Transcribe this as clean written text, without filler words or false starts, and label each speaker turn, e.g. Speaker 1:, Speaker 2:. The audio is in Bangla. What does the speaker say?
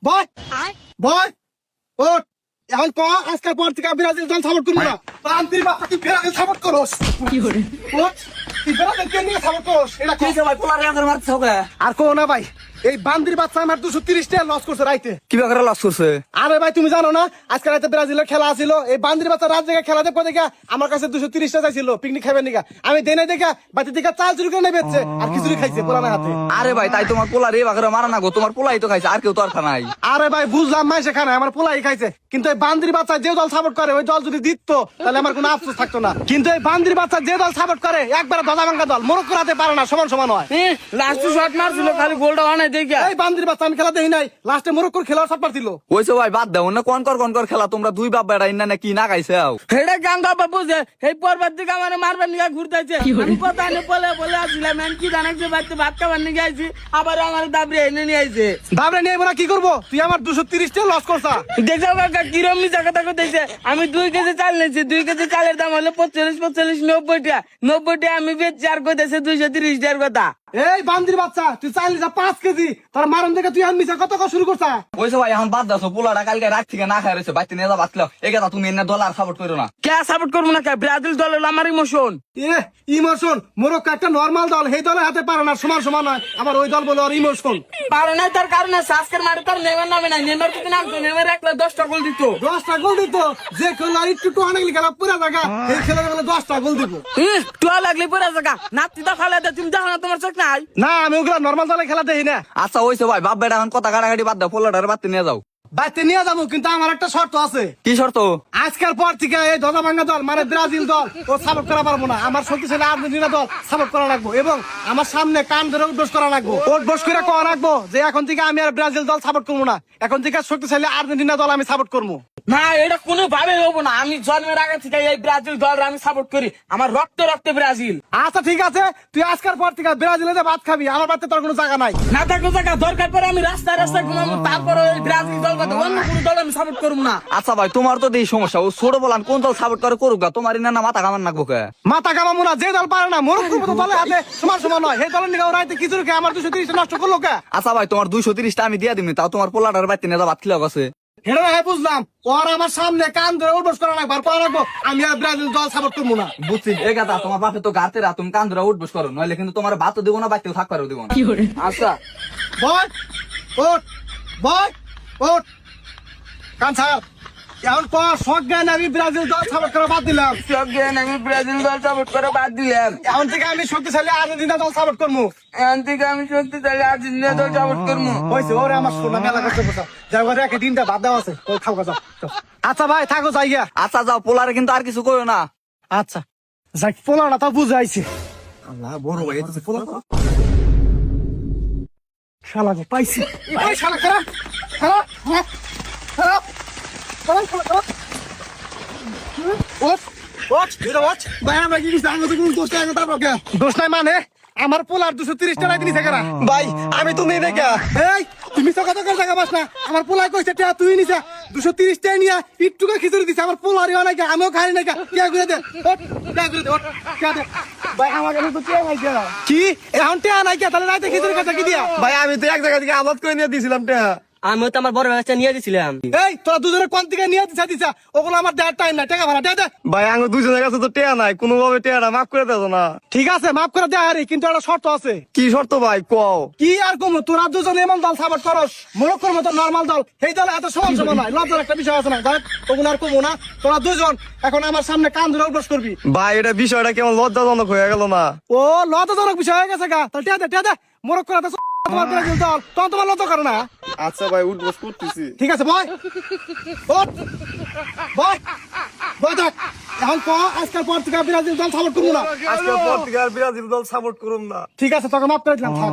Speaker 1: বয় বয় ওঠ এখন ক আজকের পর থেকে ব্রাজিল দল সাপোর্ট করবো না বান্দির বাচ্চা তুই ব্রাজিল সাপোর্ট করস
Speaker 2: কি করে
Speaker 1: ওঠ তুই ব্রাজিল কে নিয়ে সাপোর্ট করস এটা
Speaker 3: কি ভাই পোলার রাখার মারতে হবে
Speaker 1: আর কো না ভাই এই বান্দির বাচ্চা আমার 230 টাকা লস করছে রাইতে
Speaker 3: কি করে লস করছে
Speaker 1: আরে ভাই তুমি জানো না আজকে রাতে ব্রাজিলের খেলা ছিল এই বান্দির বাচ্চা রাত জায়গায় খেলা দেখো দেখা আমার কাছে 230 টাকা চাইছিল পিকনিক খাবেন নিকা আমি দেনে দেখা বাতি দেখা চাল চুরি করে নেবেছে আর খিচুড়ি খাইছে পুরানা হাতে
Speaker 3: আরে ভাই তাই তোমার পোলার এই বাঘের মারা না গো তোমার পোলাই তো খাইছে আর কেউ তো আর খানাই
Speaker 1: আরে ভাই বুঝলাম মাই সেখানে আমার পোলাই খাইছে কিন্তু এই বান্দির বাচ্চা যে দল সাপোর্ট করে ওই দল যদি দিত তাহলে আমার কোনো আফসোস থাকতো না কিন্তু এই বান্দির বাচ্চা যে দল সাপোর্ট করে একবার দলা ভাঙ্গা দল মোরক করাতে পারে না সমান সমান হয়
Speaker 2: লাস্ট শট মারছিল খালি গোলটা বানাই দেখি
Speaker 1: এই বান্দির বাচ্চা আমি খেলা দেখি নাই লাস্টে মোরক্কোর খেলার শট মারছিল
Speaker 3: ওইসে ভাই বাদ দাও না কোন কর খেলা তোমরা দুই বাপ বেড়া ইন্না না কি না খাইছে
Speaker 2: হেডে গাঙ্গা বাবু যে এই পর্বত দিকে আমার মারবার নিয়ে ঘুরতেছে আমি কথা নে বলে আসছিলাম আমি কি জানাইছে বাড়িতে ভাত খাবার নিয়ে আইছি আবার আমার দাবড়ে এনে নিয়ে আইছে
Speaker 1: দাবরে নিয়ে না কি করবো তুই আমার 230 টাকা লস করছা
Speaker 2: দেখো কাকা কিরম মিছা কথা কইতেছে আমি 2 কেজি চাল নিয়েছি 2 কেজি চালের দাম হলো 45 90 টাকা 90 টাকা আমি বেচছি আর কইতেছে 230 টাকার কথা
Speaker 1: এই বান্দির বাচ্চা তুই চাইলি 5 কেজি তোর মারন দেখে তুই আমি মিছা কত শুরু করছা
Speaker 3: ওইসে ভাই এখন বাদ দাও পোলাটা কালকে রাত থেকে না খাই রয়েছে বাইতে নিয়ে যা বাতলাও এই কথা তুমি এনে ডলার সাপোর্ট করো না
Speaker 2: কে সাপোর্ট করবো না কে ব্রাজিল দল হলো আমার ইমোশন
Speaker 1: ইমোশন মোরক্কো একটা নরমাল দল সেই দলে হাতে পারে না সমান সমান হয় আবার ওই দল বলে ওর ইমোশন
Speaker 2: পারে না তার কারণে আজকের মাঠে তার নেমের নামে নাই নেমের যদি নামতো নেমের একলা 10টা গোল দিত
Speaker 1: 10টা গোল দিত যে খেলা একটু অনেক খেলা পুরা জায়গা এই খেলা গেলে 10টা গোল দিব
Speaker 2: টুয়া লাগলে পুরা জায়গা নাতি তো খালে তুমি দেখো না তোমার চোখ নাই
Speaker 1: না আমি ওগুলা নরমাল দলে খেলা দেখি না
Speaker 3: আচ্ছা ওইসে ভাই বাপ বেড়া এখন কথা কাটাকাটি বাদ দাও পোলাটার বাড়তে নিয়ে যাও
Speaker 1: বাইতে নিয়ে যাবো কিন্তু আমার একটা শর্ত আছে
Speaker 3: কি শর্ত
Speaker 1: আজকাল পর থেকে এই দলা ভাঙ্গা দল মানে ব্রাজিল দল ও সাপোর্ট করা পারবো না আমার শক্তিশালী আর্জেন্টিনা দল সাপোর্ট করা লাগবো এবং আমার সামনে কান ধরে উদ্বোস করা লাগবো উদ্বোস করে করা রাখবো যে এখন থেকে আমি আর ব্রাজিল দল সাপোর্ট করবো না এখন থেকে শক্তিশালী আর্জেন্টিনা দল আমি সাপোর্ট করবো
Speaker 2: না এটা কোনো ভাবে হবো না আমি জন্মের আগে থেকে এই ব্রাজিল দল আমি সাপোর্ট করি আমার রক্তে রক্তে ব্রাজিল
Speaker 1: আচ্ছা ঠিক আছে তুই আজকাল পর থেকে ব্রাজিলে ভাত খাবি আমার বাড়িতে তোর কোনো জায়গা নাই
Speaker 2: না থাকলে জায়গা দরকার পরে আমি রাস্তায় রাস্তায় ঘুমাবো তারপরে ওই ব্রাজিল দল কথা অন্য কোনো দল আমি সাপোর্ট করবো না
Speaker 3: আচ্ছা ভাই তোমার তো এই সমস্যা ও ছোট বলান কোন দল সাপোর্ট করে করুক গা, তোমার না মাথা কামান নাকবো কে
Speaker 1: মাথা কামাবো না যে দল পারে না মোরক্কোর মতো দলের হাতে সমান সমান নয় সেই দলের নিয়ে রাইতে কিছু রেখে আমার 230 নষ্ট করলো কে
Speaker 3: আচ্ছা ভাই তোমার 230টা আমি দিয়ে দিবনি তাও তোমার পোলাটার বাড়তে নিয়ে যা ভাত খিলাও গেছে
Speaker 1: হেরা হ্যাঁ বুঝলাম ওর আমার সামনে কান ধরে উঠবস করা লাগবে আর করা লাগবো আমি আর ব্রাজিল দল সাপোর্ট করবো না
Speaker 3: বুঝছি এই কথা তোমার বাপে তো গাতে রা তুমি কান ধরে উঠবস করো নইলে কিন্তু তোমার ভাতও দেবো না বাড়তেও থাক পারো দেবো না
Speaker 2: আচ্ছা
Speaker 1: বয় ওঠ বয় ওঠ কান ছাড় এখন তো শখ জ্ঞান আমি ব্রাজিল দল সাপোর্ট করা বাদ দিলাম
Speaker 2: সব জ্ঞান আমি ব্রাজিল দল সাপোর্ট করে বাদ দিলাম
Speaker 1: এখন থেকে আমি শক্তিশালী আর্জেন্টিনা দল সাপোর্ট করবো
Speaker 2: এখান থেকে আমি শক্তিশালী আর্জেন্টিনা দল সাপোর্ট করবো
Speaker 1: হয়েছে ওরে আমার শোনা মেলা করতে বসা যাই ঘরে একটা দিনটা বাদ দেওয়া আছে ওই খাও যাও আচ্ছা ভাই থাকো যাই গিয়া
Speaker 3: আচ্ছা যাও পোলারে কিন্তু আর কিছু করো না
Speaker 1: আচ্ছা যাই পোলা না তা বুঝাইছে আল্লাহ বড় ভাই এটা পোলা শালা গো পাইছি এই শালা খারাপ খারাপ খারাপ খারাপ খারাপ ওট ওট এটা ওট ভাই আমরা কি কিছু আঙ্গুল তো দোষ নাই তারপর কে দোষ নাই মানে আমার পোলার 230 টাকা দিনি থেকে ভাই আমি তুমি দেখা এই তুমি তো কথা করে জায়গা বাস না আমার পোলাই কইছে টা তুই নিছা 230 টাকা নিয়া একটুকা খিচুড়ি দিছে আমার পোলারই অনেক আমিও খাই না কে করে দে ওট কে করে দে ওট কে দে ভাই আমাকে তো কে নাই কে কি এখন টা নাই কে তাহলে রাতে খিচুড়ি কথা কি দিয়া ভাই আমি তো এক জায়গা থেকে আবাদ করে নিয়ে দিছিলাম টা
Speaker 2: আমি তো আমার বড় বাচ্চা নিয়ে দিছিলাম
Speaker 1: এই তোরা দুজনে কোন থেকে নিয়ে দিছা ওগুলো আমার দেওয়ার টাইম না টাকা ভাড়া দে
Speaker 4: ভাই আঙ্গো দুজনের কাছে তো টেয়া নাই কোনোভাবে টেয়াটা মাফ করে দেবো না
Speaker 1: ঠিক আছে মাফ করে দে আরে কিন্তু একটা শর্ত আছে
Speaker 4: কি শর্ত ভাই কও
Speaker 1: কি আর কম তোরা দুজন এমন দল সাপোর্ট করস মোরক্কোর মতো নরমাল দল এই দলে এত সমান সমান নয় লজ্জার একটা বিষয় আছে না দেখ ওগুলো আর কমো না তোরা দুজন এখন আমার সামনে কান ধরে উঠবস করবি
Speaker 4: ভাই এটা বিষয়টা কেমন লজ্জাজনক হয়ে গেল না
Speaker 1: ও লজ্জাজনক বিষয় হয়ে গেছে গা তাহলে টিয়া দে মোরক্কোর এত তোমার ব্রাজিল দল তখন তোমার লজ্জা করে না
Speaker 4: আচ্ছা ভাই উঠবস করতেছি
Speaker 1: ঠিক আছে বয় ওঠ বয় বয় দেখ এখন তো আজকাল পর থেকে ব্রাজিল দল সাপোর্ট করবো না
Speaker 4: আজকে পর থেকে আর ব্রাজিল দল সাপোর্ট করুম না
Speaker 1: ঠিক আছে তোকে মাফ করে দিলাম থাক